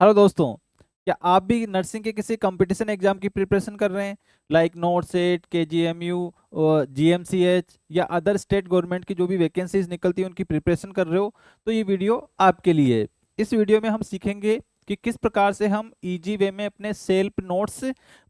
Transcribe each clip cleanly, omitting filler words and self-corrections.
Hello दोस्तों। क्या आप भी नर्सिंग के किसी कंपटीशन एग्जाम की प्रिपरेशन कर रहे हैं, लाइक नोट सेट, के जी एम यू, GMCH या अदर स्टेट गवर्नमेंट की जो भी वैकेंसीज निकलती है उनकी प्रिपरेशन कर रहे हो? तो ये वीडियो आपके लिए है। इस वीडियो में हम सीखेंगे कि किस प्रकार से हम इजी वे में अपने सेल्फ नोट्स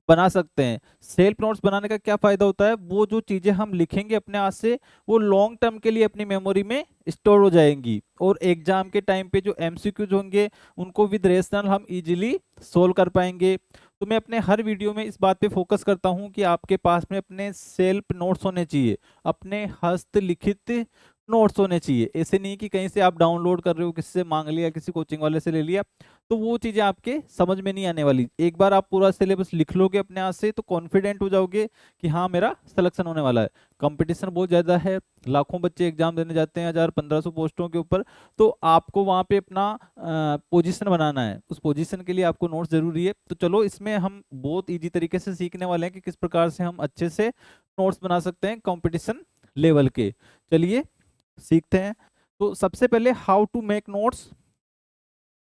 बना सकते हैं। सेल्फ नोट्स बनाने का क्या फायदा होता है, वो जो चीजें हम लिखेंगे अपने हाथ से वो लॉन्ग टर्म के लिए अपनी मेमोरी में स्टोर हो जाएंगी, और एग्जाम के टाइम पे जो MCQs होंगे उनको विद रेशनल हम इजीली सोल्व कर पाएंगे। तो मैं अपने हर वीडियो में इस बात पे फोकस करता हूं कि आपके पास में अपने सेल्फ नोट्स होने चाहिए, अपने हस्तलिखित नोट्स होने चाहिए। ऐसे नहीं कि कहीं से आप डाउनलोड कर रहे हो, किसी से मांग लिया, किसी कोचिंग वाले से ले लिया, तो वो चीजें आपके समझ में नहीं आने वाली। एक बार आप पूरा सिलेबस लिख लोगे अपने हाथ से तो कॉन्फिडेंट हो जाओगे कि हाँ मेरा सिलेक्शन होने वाला है। कंपटीशन बहुत ज्यादा है, लाखों बच्चे एग्जाम देने जाते हैं 1000-1500 पोस्टों के ऊपर। तो आपको वहां पे अपना पोजीशन बनाना है, उस पोजीशन के लिए आपको नोट्स जरूरी है। तो चलो इसमें हम बहुत इजी तरीके से सीखने वाले हैं कि किस प्रकार से हम अच्छे से नोट्स बना सकते हैं कंपटीशन लेवल के। चलिए सीखते हैं। तो सबसे पहले हाउ टू मेक नोट्स।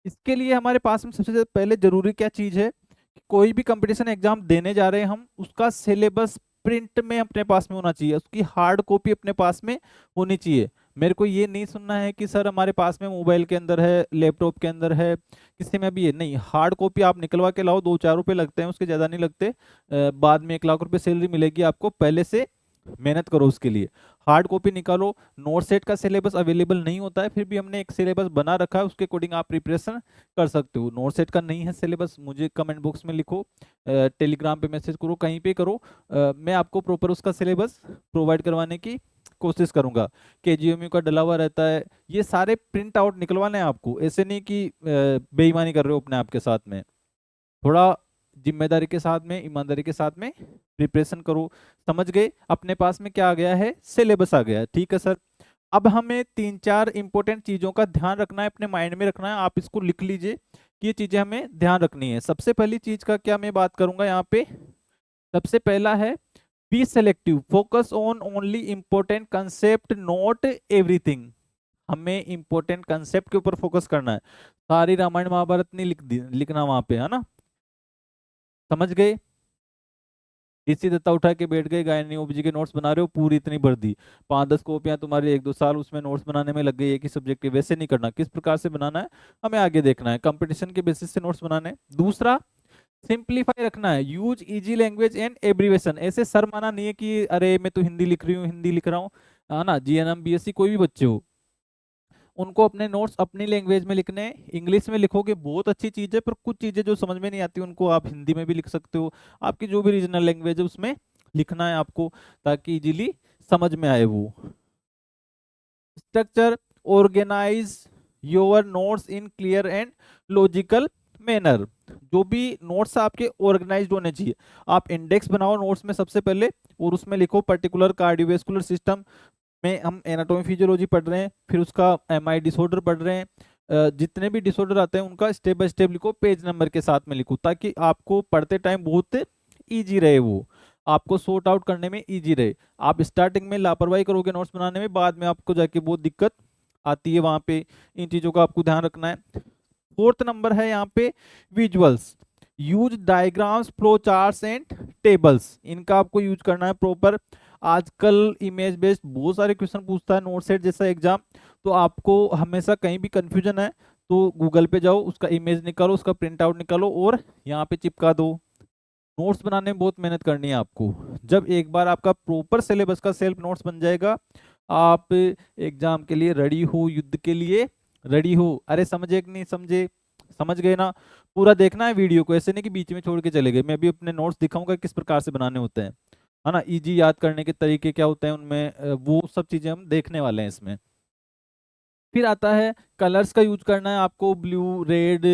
इसके लिए हमारे पास में सबसे पहले जरूरी क्या चीज है कि कोई भी कंपटीशन एग्जाम देने जा रहे हैं हम, उसका सिलेबस प्रिंट में अपने पास में होना चाहिए, उसकी हार्ड कॉपी अपने पास में होनी चाहिए। मेरे को ये नहीं सुनना है कि सर हमारे पास में मोबाइल के अंदर है, लैपटॉप के अंदर है, किसी में भी है। नहीं, हार्ड कॉपी आप निकलवा के लाओ। 2-4 रुपए लगते हैं, उसके ज्यादा नहीं लगते। बाद में 1 लाख रुपए सैलरी मिलेगी आपको, पहले से मेहनत करो उसके लिए। हार्ड कॉपी निकालो। नोट सेट का सिलेबस अवेलेबल नहीं होता है, फिर भी हमने एक सिलेबस बना रखा है, उसके अकॉर्डिंग आप प्रिपरेशन कर सकते हो। नोट सेट का नहीं है सिलेबस, मुझे कमेंट बॉक्स में लिखो, टेलीग्राम पे मैसेज करो, कहीं पे करो। मैं आपको प्रॉपर उसका सिलेबस प्रोवाइड करवाने की कोशिश करूंगा। KGMU का डला हुआ रहता है, ये सारे प्रिंट आउट निकलवाने हैं आपको। ऐसे नहीं कि बेईमानी कर रहे हो अपने आप के साथ में। थोड़ा जिम्मेदारी के साथ में, ईमानदारी के साथ में प्रिपरेशन करो। समझ गए? अपने पास में क्या आ गया है, सिलेबस आ गया है। ठीक है सर। अब हमें 3-4 इंपॉर्टेंट चीजों का ध्यान रखना है, अपने माइंड में रखना है। आप इसको लिख लीजिए कि ये चीजें हमें ध्यान रखनी है। सबसे पहली चीज का क्या मैं बात करूंगा यहाँ पे, सबसे पहला है be selective, focus on only important concept, note everything. हमें इंपॉर्टेंट कंसेप्ट के ऊपर फोकस करना है। सारी रामायण महाभारत नहीं लिखना वहां पे, है ना। समझ गए? इसी दत्ता उठा के बैठ गए, गायनी ओबीजी के नोट्स बना रहे हो, पूरी इतनी भर दी। 5-10 कॉपियां तुम्हारी 1-2 साल उसमें नोट्स बनाने में लग गई, एक ही सब्जेक्ट के। वैसे नहीं करना, किस प्रकार से बनाना है हमें आगे देखना है। कंपटीशन के बेसिस से नोट्स बनाने हैं। दूसरा, सिंप्लीफाई रखना है, use easy language and abbreviation. ऐसे सर माना नहीं है कि अरे मैं तो हिंदी लिख रही हूँ, हिंदी लिख रहा हूँ, है ना। GNM BSc कोई भी बच्चे हो, उनको अपने नोट्स अपनी लैंग्वेज में लिखने हैं। इंग्लिश में लिखोगे बहुत अच्छी चीज़ है, पर कुछ चीज़ें जो समझ में नहीं आती उनको आप हिंदी में भी लिख सकते हो। आपकी जो भी रीजनल लैंग्वेज है उसमें लिखना है आपको, ताकि इजीली समझ में आए वो। Structure, organise your notes in clear and logical manner. जो भी नोट्स आपके ऑर्गेनाइज्ड होने चाहिए। आप इंडेक्स बनाओ नोट्स में सबसे पहले, और उसमें लिखो पर्टिकुलर कार्डियोवैस्कुलर सिस्टम में हम एनाटॉमी फिजियोलॉजी पढ़ रहे हैं, फिर उसका MI डिसऑर्डर पढ़ रहे हैं। जितने भी डिसऑर्डर आते हैं उनका स्टेप बाय स्टेप लिखो, पेज नंबर के साथ में लिखो, ताकि आपको पढ़ते टाइम बहुत इजी रहे, वो आपको सॉर्ट आउट करने में इजी रहे। आप स्टार्टिंग में लापरवाही करोगे नोट्स बनाने में, बाद में आपको जाके बहुत दिक्कत आती है वहां पे। इन चीजों का आपको ध्यान रखना है। फोर्थ नंबर है यहाँ पे visuals. Use diagrams, flow charts and tables. इनका आपको यूज करना है प्रॉपर। आजकल इमेज बेस्ड बहुत सारे क्वेश्चन पूछता है नोट सेट जैसा एग्जाम। तो आपको हमेशा कहीं भी कंफ्यूजन है तो गूगल पे जाओ, उसका इमेज निकालो, उसका प्रिंट आउट निकालो और यहाँ पे चिपका दो। नोट्स बनाने में बहुत मेहनत करनी है आपको। जब एक बार आपका प्रॉपर सिलेबस का सेल्फ नोट्स बन जाएगा, आप एग्जाम के लिए रेडी हो, युद्ध के लिए रेडी हो। अरे समझे कि नहीं समझे? समझ गए ना? पूरा देखना है वीडियो को, ऐसे नहीं कि बीच में छोड़ के चले गए। मैं भी अपने नोट्स दिखाऊंगा किस प्रकार से बनाने होते हैं, है ना। इजी याद करने के तरीके क्या होते हैं उनमें, वो सब चीजें हम देखने वाले हैं इसमें। फिर आता है कलर्स का यूज करना है आपको, ब्लू, रेड,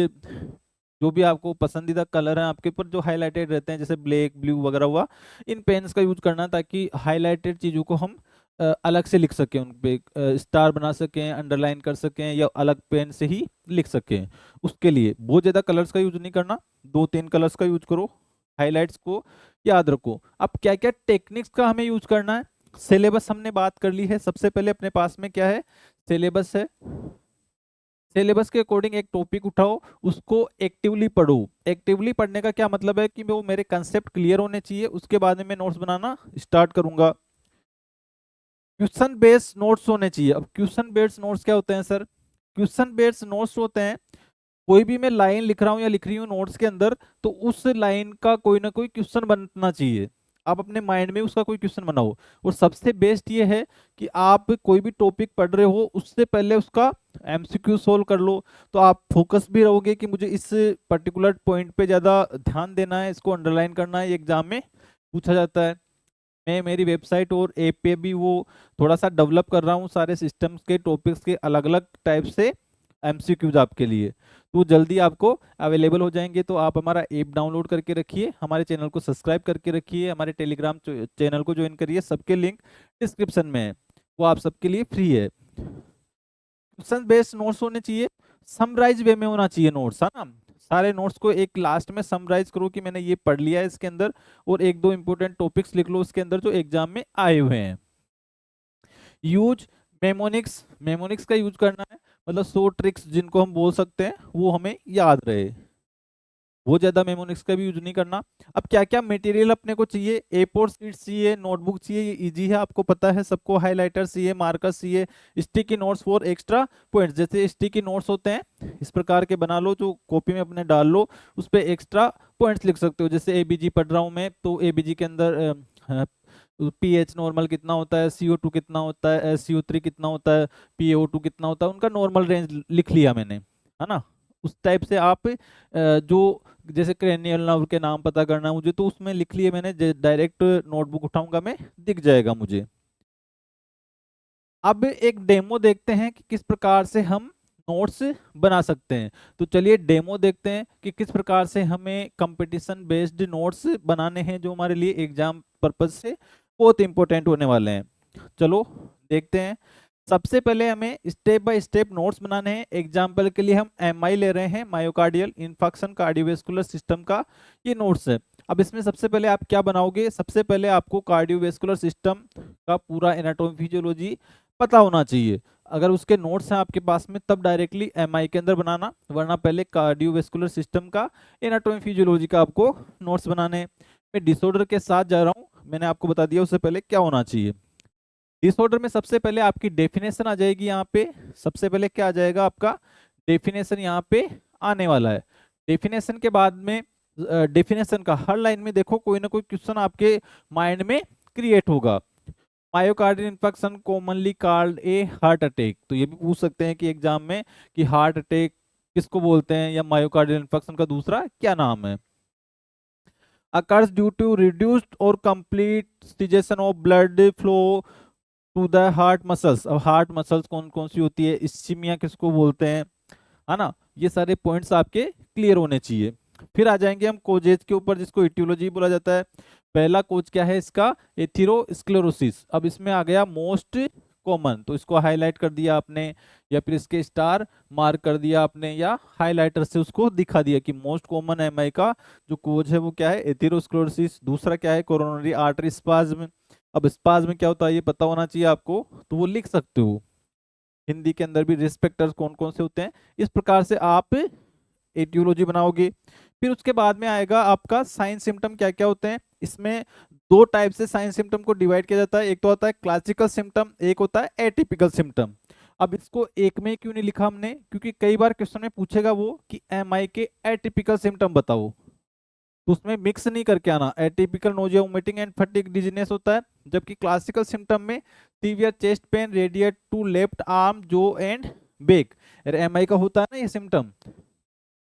जो भी आपको पसंदीदा कलर है आपके ऊपर जो हाईलाइटेड रहते हैं, जैसे ब्लैक, ब्लू वगैरह हुआ, इन पेन्स का यूज करना है, ताकि हाईलाइटेड चीजों को हम अलग से लिख सकें, उन पे स्टार बना सकें, अंडरलाइन कर सकें, या अलग पेन से ही लिख सकें। उसके लिए बहुत ज्यादा कलर्स का यूज नहीं करना, 2-3 कलर्स का यूज करो। हाईलाइट्स को याद रखो। अब क्या क्या टेक्निक्स का हमें यूज करना है, सिलेबस हमने बात कर ली है। सबसे पहले अपने पास में क्या है, सिलेबस है। सिलेबस के अकॉर्डिंग एक टॉपिक उठाओ, उसको एक्टिवली पढ़ो। एक्टिवली पढ़ने का क्या मतलब है कि वो मेरे कंसेप्ट क्लियर होने चाहिए, उसके बाद में मैं नोट्स बनाना स्टार्ट करूंगा। क्वेश्चन बेस्ड नोट्स होने चाहिए। अब क्वेश्चन बेस्ड नोट्स क्या होते हैं सर? क्वेश्चन बेस्ड नोट्स होते हैं, कोई भी मैं लाइन लिख रहा हूँ या लिख रही हूँ नोट्स के अंदर, तो उस लाइन का कोई ना कोई क्वेश्चन बनना चाहिए। आप अपने माइंड में उसका कोई क्वेश्चन बनाओ। और सबसे बेस्ट ये है कि आप कोई भी टॉपिक पढ़ रहे हो उससे पहले उसका एमसीक्यू सोल्व कर लो, तो आप फोकस भी रहोगे कि मुझे इस पर्टिकुलर पॉइंट पे ज़्यादा ध्यान देना है, इसको अंडरलाइन करना है, ये एग्जाम में पूछा जाता है। मैं मेरी वेबसाइट और ऐप पे भी वो थोड़ा सा डेवलप कर रहा हूँ, सारे सिस्टम्स के टॉपिक्स के अलग अलग टाइप से एमसीक्यूज आपके लिए, तो जल्दी आपको अवेलेबल हो जाएंगे। तो आप हमारा ऐप डाउनलोड करके रखिए, हमारे चैनल को सब्सक्राइब करके रखिए, हमारे टेलीग्राम चैनल को ज्वाइन करिए, सबके लिंक डिस्क्रिप्शन में है, वो आप सबके लिए फ्री है। क्वेश्चन बेस्ड नोट्स होने चाहिए, समराइज वे में होना चाहिए नोट्स, है ना। सारे नोट्स को एक लास्ट में समराइज करो कि मैंने ये पढ़ लिया है इसके अंदर, और एक दो इंपॉर्टेंट टॉपिक्स लिख लो उसके अंदर जो एग्जाम में आए हुए हैं। यूज मेमोनिक्स, मेमोनिक्स का यूज करना है, मतलब 100 ट्रिक्स जिनको हम बोल सकते हैं वो हमें याद रहे, वो ज्यादा मेमोनिक्स का भी यूज नहीं करना। अब क्या क्या मटेरियल अपने को चाहिए? A4 शीट चाहिए, नोटबुक चाहिए, ये इजी है आपको पता है सबको, हाइलाइटर चाहिए, मार्कर चाहिए, sticky notes for extra points, जैसे स्टिकी नोट्स होते हैं इस प्रकार के बना लो, जो कॉपी में अपने डाल लो, उस पर एक्स्ट्रा पॉइंट्स लिख सकते हो। जैसे एबीजी पढ़ रहा हूँ मैं, तो एबीजी के अंदर पीएच नॉर्मल कितना होता है, CO2 कितना होता है, SCO3 कितना होता है, PaO2 कितना होता है, उनका नॉर्मल रेंज लिख लिया मैंने, है ना। उस टाइप से आप जो जैसे क्रेनियल नर्व के नाम पता करना है मुझे, तो उसमें लिख लिए मैंने, डायरेक्ट नोटबुक उठाऊंगा मैं, दिख जाएगा मुझे। अब एक डेमो देखते हैं कि किस प्रकार से हम नोट्स बना सकते हैं। तो चलिए डेमो देखते हैं कि किस प्रकार से हमें कंपटीशन बेस्ड नोट्स बनाने हैं, जो हमारे लिए एग्जाम पर्पज से बहुत इंपॉर्टेंट होने वाले हैं। चलो देखते हैं। सबसे पहले हमें स्टेप बाय स्टेप नोट्स बनाने हैं। एग्जाम्पल के लिए हम MI ले रहे हैं, मायोकार्डियल इन्फार्क्शन कार्डियोवेस्कुलर सिस्टम का ये नोट्स है। अब इसमें सबसे पहले आप क्या बनाओगे? सबसे पहले आपको कार्डियोवेस्कुलर सिस्टम का पूरा एनाटॉमी फिजियोलॉजी पता होना चाहिए। अगर उसके नोट्स हैं आपके पास में तब डायरेक्टली MI के अंदर बनाना, वरना पहले कार्डियोवेस्कुलर सिस्टम का एनाटॉमी फिजियोलॉजी का आपको नोट्स बनाने हैं। मैं डिसऑर्डर के साथ जा रहा हूँ, मैंने आपको बता दिया उससे पहले क्या होना चाहिए। डिसऑर्डर में सबसे पहले आपकी डेफिनेशन आ जाएगी यहाँ पे। सबसे पहले क्या आ जाएगा? आपका डेफिनेशन यहाँ पे आने वाला है। डेफिनेशन के बाद में डेफिनेशन का हर लाइन में देखो कोई ना कोई क्वेश्चन आपके माइंड में क्रिएट होगा। Myocardial infection commonly called a heart attack, तो ये भी पूछ सकते हैं कि एग्जाम में कि हार्ट अटैक किसको बोलते हैं, या मायोकार्डियल इन्फेक्शन का दूसरा क्या नाम है। occurs due to reduced or complete cessation of blood flow to the heart muscles. अब हार्ट मसल्स कौन कौन सी होती है, इस्चीमिया किसको बोलते हैं, है ना। ये सारे पॉइंट्स आपके क्लियर होने चाहिए। फिर आ जाएंगे हम कोजेज के ऊपर, जिसको इटियोलॉजी बोला जाता है। पहला कोज क्या है इसका? एथेरोस्क्लेरोसिस। अब इसमें आ गया मोस्ट कॉमन, तो इसको हाईलाइट कर दिया आपने, या फिर इसके स्टार मार्क कर दिया आपने, या हाईलाइटर से उसको दिखा दिया कि मोस्ट कॉमन MI का जो कोज है वो क्या है? एथेरोस्क्लेरोसिस। दूसरा क्या है? Coronary artery spasm. अब स्पाज्म में क्या होता है ये पता होना चाहिए आपको, तो वो लिख सकते हो। हिंदी के अंदर भी रिस्पेक्टर्स कौन कौन से होते हैं, इस प्रकार से आप एटियोलॉजी बनाओगे। फिर उसके बाद में आएगा आपका साइन सिम्टम क्या क्या होते हैं। इसमें दो टाइप से साइन सिम्टम को डिवाइड किया जाता है, एक तो होता है क्लासिकल सिम्टम, एक होता है एटिपिकल सिम्टम। अब इसको एक में क्यों नहीं लिखा हमने? क्योंकि कई बार क्वेश्चन में पूछेगा वो कि MI के एटिपिकल सिम्टम बताओ, तो उसमें मिक्स नहीं करके आना। Atypical nausea vomiting and fatigue dizziness होता है, जबकि क्लासिकल सिम्टम में severe chest pain radiate to left arm jaw and back. MI का होता है ना ये सिम्टम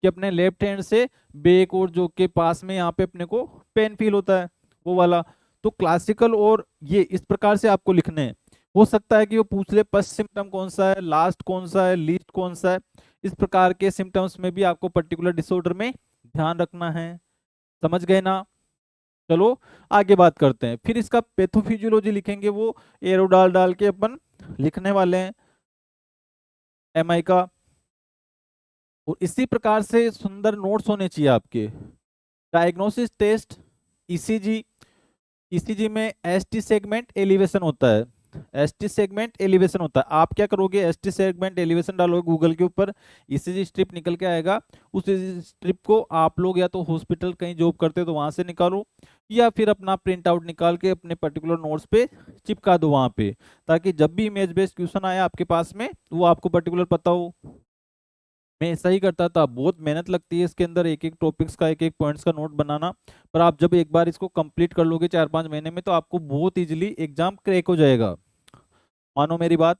कि अपने लेफ्ट हैंड से बैक और जो के पास में यहाँ पे अपने को पेन फील होता है, वो वाला। तो क्लासिकल और ये इस प्रकार से आपको लिखने हैं। हो सकता है कि वो पूछ ले फर्स्ट सिम्टम कौन सा है, लास्ट कौन सा है, लीस्ट कौन सा है। इस प्रकार के सिम्टम्स में भी आपको पर्टिकुलर डिसऑर्डर में ध्यान रखना है। समझ गए ना? चलो आगे बात करते हैं। फिर इसका पैथोफिजियोलॉजी लिखेंगे, वो एरो डाल डाल के अपन लिखने वाले हैं MI का। और इसी प्रकार से सुंदर नोट्स होने चाहिए आपके। Diagnosis test, ECG। ECG में ST सेगमेंट एलिवेशन होता है, एसटी सेगमेंट एलिवेशन होता है। आप क्या करोगे, एसटी सेगमेंट एलिवेशन डालोगे गूगल के ऊपर, ईसीजी स्ट्रिप निकल के आएगा। उस स्ट्रिप को आप लोग या तो हॉस्पिटल कहीं जॉब करते हो तो वहां से निकालो, या फिर अपना प्रिंट आउट निकाल के अपने पर्टिकुलर नोट्स पे चिपका दो वहां पे, ताकि जब भी इमेज बेस्ड क्वेश्चन आया आपके पास में वो आपको पर्टिकुलर पता हो। मैं ऐसा ही करता था, बहुत मेहनत लगती है इसके अंदर एक एक टॉपिक्स का, एक एक पॉइंट्स का नोट बनाना, पर आप जब एक बार इसको कंप्लीट कर लोगे 4-5 महीने में, तो आपको बहुत इजीली एग्जाम क्रैक हो जाएगा, मानो मेरी बात।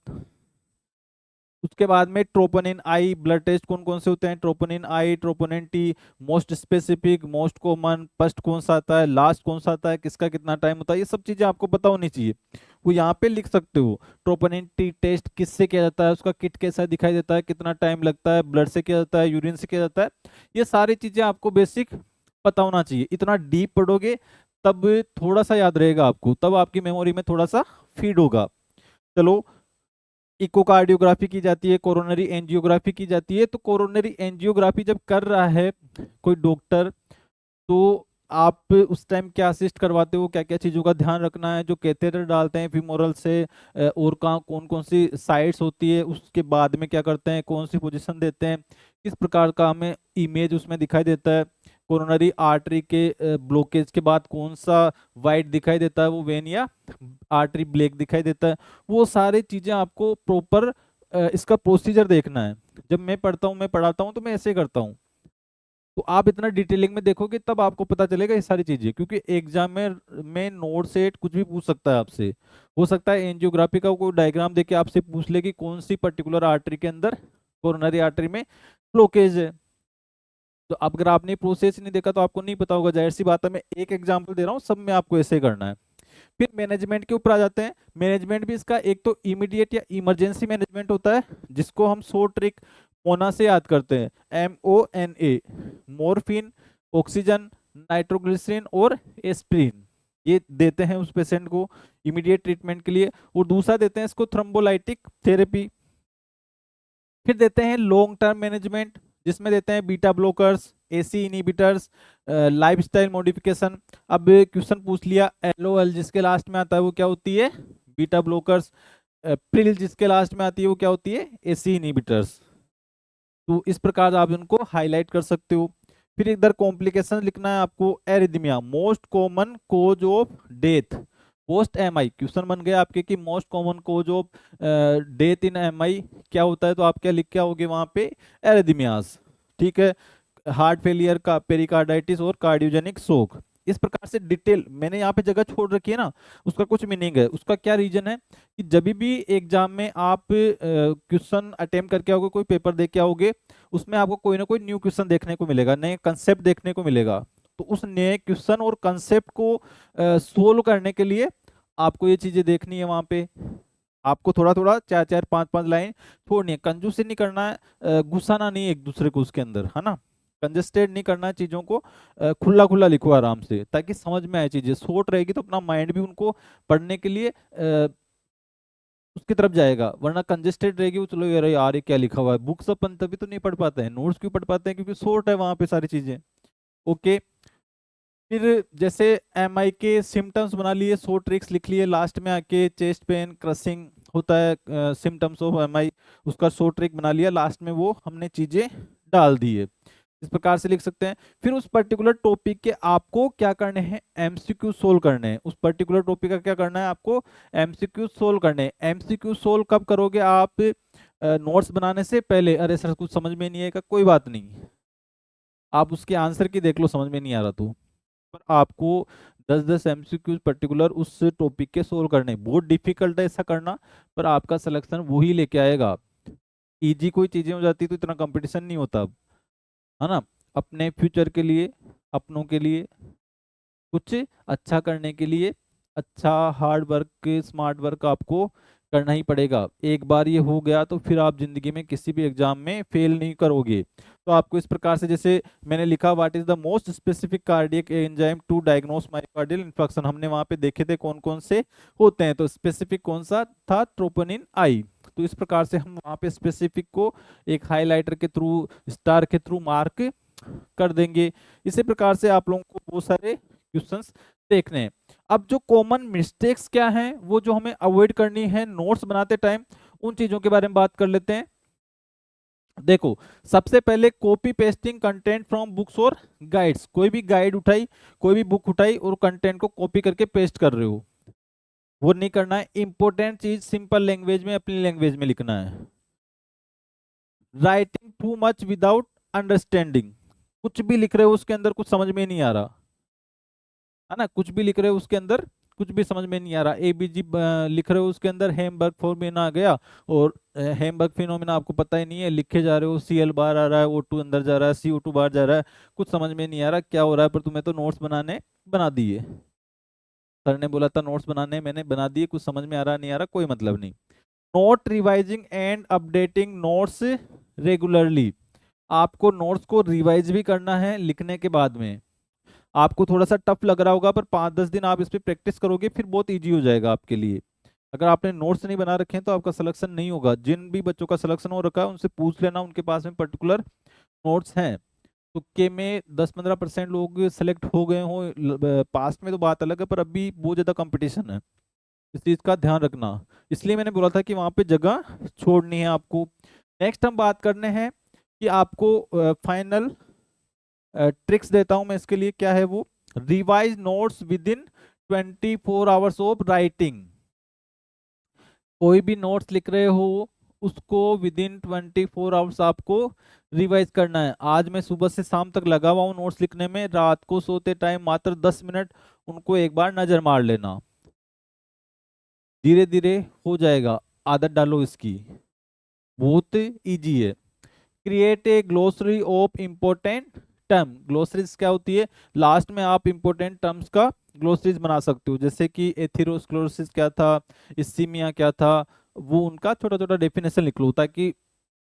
उसके बाद में ट्रोपोनिन आई ब्लड टेस्ट कौन कौन से होते हैं, ट्रोपोनिन आई, troponin T, most specific, most common, first कौन सा आता है, लास्ट कौन सा आता है, किसका कितना टाइम होता है, ये सब चीजें आपको पता होनी चाहिए। वो यहाँ पे लिख सकते हो, ट्रोपोनिन टी टेस्ट किससे किया जाता है, उसका किट कैसा दिखाई देता है, कितना टाइम लगता है, ब्लड से किया जाता है, यूरिन से किया जाता है, ये सारी चीजें आपको बेसिक पता होना चाहिए। इतना डीप पढ़ोगे तब थोड़ा सा याद रहेगा आपको, तब आपकी मेमोरी में थोड़ा सा फीड होगा। चलो, इकोकार्डियोग्राफी की जाती है, कोरोनरी एंजियोग्राफी की जाती है। तो कोरोनरी एंजियोग्राफी जब कर रहा है कोई डॉक्टर, तो आप उस टाइम क्या असिस्ट करवाते हो, क्या क्या चीज़ों का ध्यान रखना है, जो कैथेटर डालते हैं फीमोरल से, और कहाँ कौन कौन सी साइट्स होती है, उसके बाद में क्या करते हैं, कौन सी पोजीशन देते हैं, किस प्रकार का हमें इमेज उसमें दिखाई देता है, कोरोनरी आर्टरी के ब्लॉकेज के बाद कौन सा वाइट दिखाई देता है, वो वेन या आर्टरी ब्लैक दिखाई देता है, वो सारी चीज़ें आपको प्रॉपर इसका प्रोसीजर देखना है। जब मैं पढ़ता हूँ, मैं पढ़ाता हूँ, तो मैं ऐसे करता हूँ, तो आप इतना डिटेलिंग में देखोगे तब आपको पता चलेगा ये सारी चीजें, क्योंकि एग्जाम में नोट सेट कुछ भी पूछ सकता है आपसे। हो सकता है एंजियोग्राफी का कोई डायग्राम देके आपसे पूछ ले कि कौन सी पर्टिकुलर आर्टरी के अंदर, कोरोनरी आर्टरी में ब्लॉकेज है। तो अब अगर आपने प्रोसेस नहीं देखा तो आपको नहीं पता होगा, जाहिर सी बात है। मैं एक एग्जाम्पल दे रहा हूँ, सब में आपको ऐसे करना है। फिर मैनेजमेंट के ऊपर आ जाते हैं। मैनेजमेंट भी इसका एक तो इमीडिएट या इमरजेंसी मैनेजमेंट होता है, जिसको हम शॉर्ट ट्रिक मोना से याद करते हैं, MONA, मोरफिन, ऑक्सीजन, नाइट्रोग्लिसरीन और एस्प्रिन, ये देते हैं उस पेशेंट को इमीडिएट ट्रीटमेंट के लिए। और दूसरा देते हैं इसको थ्रोम्बोलाइटिक थेरेपी। फिर देते हैं लॉन्ग टर्म मैनेजमेंट, जिसमें देते हैं beta blockers, AC inhibitors, lifestyle modification. अब क्वेश्चन पूछ लिया LOL जिसके लास्ट में आता है वो क्या होती है, बीटा ब्लॉकर्स, प्रिल जिसके लास्ट में आती है वो क्या होती है, AC इनहिबिटर्स। तो इस प्रकार आप उनको हाईलाइट कर सकते हो। फिर इधर कॉम्प्लिकेशन लिखना है आपको, arrhythmia, most common cause of death, post MI। Question बन गया आपके कि most common cause of death in MI क्या होता है, तो आप क्या लिख के आओगे वहां पे, एरिथमियास। ठीक है, हार्ट फेलियर का, पेरिकार्डाइटिस और कार्डियोजेनिक शोक। इस प्रकार से डिटेल मैंने यहाँ पे जगह छोड़ रखी है ना, उसका कुछ मीनिंग है। उसका क्या रीजन है कि जब भी एग्जाम में आप क्वेश्चन अटेम्प्ट करके आओगे, कोई पेपर दे के आओगे, उसमें आपको कोई ना कोई न्यू क्वेश्चन देखने को मिलेगा, नए कंसेप्ट देखने को मिलेगा। तो उस नए क्वेश्चन और कंसेप्ट को सोल्व करने के लिए आपको ये चीजें देखनी है वहां पे। आपको थोड़ा थोड़ा 4-4 5-5 लाइन छोड़नी है, कंजूसी नहीं करना है, घुसाना नहीं है एक दूसरे को उसके अंदर, है ना, कंजेस्टेड नहीं करना है चीजों को, खुला खुला लिखो आराम से, ताकि समझ में आए चीजें। शॉर्ट रहेगी तो अपना माइंड भी उनको पढ़ने के लिए उसकी तरफ जाएगा, वरना कंजेस्टेड रहेगी वो, चलो यार यार ये क्या लिखा हुआ है, बुक्स अपन तभी तो नहीं पढ़ पाते हैं, नोट्स क्यों पढ़ पाते हैं, क्योंकि शॉर्ट है वहां पे सारी चीजें। ओके, फिर जैसे MI के सिम्टम्स बना लिए, शॉर्ट ट्रिक्स लिख लिए, लास्ट में आके चेस्ट पेन, क्रशिंग होता है सिम्टम्स ऑफ MI, उसका शॉर्ट ट्रिक बना लिया, लास्ट में वो हमने चीजें डाल दी है। इस प्रकार से लिख सकते हैं। फिर उस पर्टिकुलर टॉपिक के आपको क्या करने हैं, MCQ सोल्व करने हैं। उस पर्टिकुलर टॉपिक का क्या करना है आपको, MCQ सोल्व करने हैं। MCQ सोल्व कब करोगे आप, नोट्स बनाने से पहले। अरे सर कुछ समझ में नहीं आएगा, कोई बात नहीं, आप उसके आंसर की देख लो, समझ में नहीं आ रहा तो। पर आपको 10-10 MCQ पर्टिकुलर उस टॉपिक के सोल्व करने, बहुत डिफिकल्ट है ऐसा करना, पर आपका सिलेक्शन वही लेके आएगा। इजी कोई चीजें हो जाती तो इतना कंपटीशन नहीं होता अब, है ना। अपने फ्यूचर के लिए, अपनों के लिए, कुछ अच्छा करने के लिए अच्छा हार्ड वर्क, स्मार्ट वर्क आपको करना ही पड़ेगा। एक बार ये हो गया तो फिर आप जिंदगी में किसी भी एग्जाम में फेल नहीं करोगे। तो आपको इस प्रकार से, जैसे मैंने लिखा, what is the most specific cardiac enzyme to diagnose myocardial infection, हमने वहां पे देखे थे कौन कौन से होते हैं, तो स्पेसिफिक कौन सा था, ट्रोपोनिन आई। तो इस प्रकार से हम वहां पे स्पेसिफिक को एक हाईलाइटर के थ्रू, स्टार के थ्रू मार्क कर देंगे। इसी प्रकार से आप लोगों को बहुत सारे क्वेश्चंस देखने हैं। अब जो कॉमन मिस्टेक्स क्या हैं, वो जो हमें अवॉइड करनी है नोट्स बनाते टाइम, उन चीजों के बारे में बात कर लेते हैं। देखो, सबसे पहले copy pasting content from books और गाइड्स। कोई भी गाइड उठाई, कोई भी बुक उठाई और कंटेंट को कॉपी करके पेस्ट कर रहे हो, वो नहीं करना है। इंपॉर्टेंट चीज सिंपल लैंग्वेज में, अपनी लैंग्वेज में लिखना है। Writing too much without understanding. कुछ भी लिख रहे हो उसके अंदर कुछ समझ में नहीं आ रहा है ना, कुछ भी लिख रहे हो उसके अंदर कुछ भी समझ में नहीं आ रहा। एबीजी लिख रहे हो उसके अंदर हेमबर्ग फोर्मिना आ गया, और हेमबर्ग फिनोमिना आपको पता ही नहीं है, लिखे जा रहे हो सीएल बार आ रहा है, O2 अंदर जा रहा है, CO2 बाहर जा रहा है, कुछ समझ में नहीं आ रहा क्या हो रहा है। पर तुम्हें तो नोट्स बनाने बना दिए, सर ने बोला था नोट्स बनाने, मैंने बना दिए, कुछ समझ में आ रहा नहीं आ रहा, कोई मतलब नहीं। Note revising and updating notes regularly. आपको नोट्स को रिवाइज भी करना है लिखने के बाद में। आपको थोड़ा सा टफ लग रहा होगा, पर 5-10 दिन आप इस पर प्रैक्टिस करोगे फिर बहुत इजी हो जाएगा आपके लिए। अगर आपने नोट्स नहीं बना रखे हैं तो आपका सिलेक्शन नहीं होगा। जिन भी बच्चों का सिलेक्शन हो रखा है उनसे पूछ लेना, उनके पास में पर्टिकुलर नोट्स हैं। तुक्के में 10-15% लोग सेलेक्ट हो गए हों पास्ट में तो बात अलग है, पर अभी बहुत ज़्यादा कंपटीशन है, इस चीज़ का ध्यान रखना। इसलिए मैंने बोला था कि वहाँ पे जगह छोड़नी है आपको। नेक्स्ट हम बात करने हैं कि आपको फाइनल ट्रिक्स देता हूं मैं इसके लिए। क्या है वो? Revise notes with in 24 hours of writing. कोई भी नोट्स लिख रहे हो उसको विद इन 24 आवर्स आपको रिवाइज करना है। आज मैं सुबह से शाम तक लगा हुआ हूँ नोट्स लिखने में, रात को सोते टाइम मात्र 10 मिनट उनको एक बार नजर मार लेना। धीरे धीरे हो जाएगा, आदत डालो इसकी, बहुत इजी है। Create a glossary of important term. Glossaries क्या होती है? लास्ट में आप इम्पोर्टेंट टर्म्स का ग्लोसरीज बना सकते हो, जैसे कि एथेरोस्क्लेरोसिस क्या था, इस्कीमिया क्या था, वो उनका छोटा छोटा डेफिनेशन लिख लो, ताकि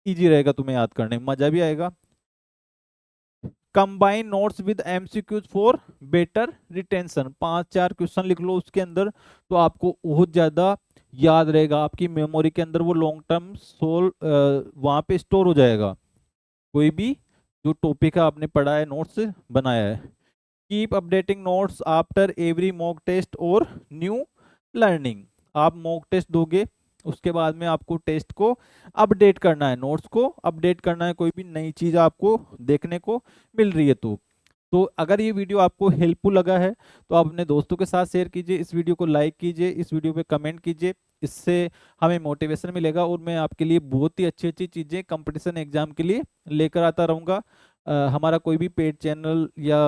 इजी रहेगा तुम्हें याद करने में, मजा भी आएगा। Combine notes with MCQs for better retention. 5-4 question लिख लो उसके अंदर, तो आपको बहुत ज्यादा याद रहेगा, आपकी मेमोरी के अंदर वो लॉन्ग टर्म सोल वहां पे स्टोर हो जाएगा। कोई भी जो टॉपिक है आपने पढ़ा है, नोट्स बनाया है। Keep updating notes after every mock test और न्यू लर्निंग। आप मॉक टेस्ट दोगे, उसके बाद में आपको टेस्ट को अपडेट करना है, नोट्स को अपडेट करना है, कोई भी नई चीज आपको देखने को मिल रही है तो अगर ये वीडियो आपको हेल्पफुल लगा है तो आप अपने दोस्तों के साथ शेयर कीजिए, इस वीडियो को लाइक कीजिए, इस वीडियो पे कमेंट कीजिए। इससे हमें मोटिवेशन मिलेगा और मैं आपके लिए बहुत ही अच्छी अच्छी चीज़ें कंपटीशन एग्जाम के लिए लेकर आता रहूँगा। हमारा कोई भी पेड चैनल या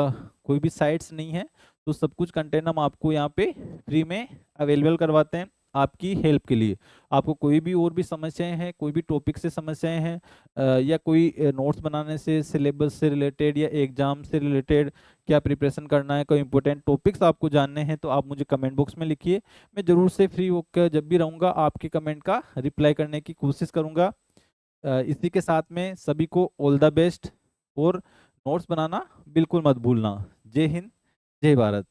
कोई भी साइट्स नहीं है, तो सब कुछ कंटेंट हम आपको यहाँ पे फ्री में अवेलेबल करवाते हैं आपकी हेल्प के लिए। आपको कोई भी और भी समस्याएं हैं, कोई भी टॉपिक से समस्याएं हैं, या कोई नोट्स बनाने से, सिलेबस से रिलेटेड या एग्जाम से रिलेटेड क्या प्रिपरेशन करना है, कोई इंपॉर्टेंट टॉपिक्स आपको जानने हैं, तो आप मुझे कमेंट बॉक्स में लिखिए। मैं ज़रूर से फ्री होकर जब भी रहूँगा आपके कमेंट का रिप्लाई करने की कोशिश करूँगा। इसी के साथ में सभी को ऑल द बेस्ट, और नोट्स बनाना बिल्कुल मत भूलना। जय हिंद, जय भारत।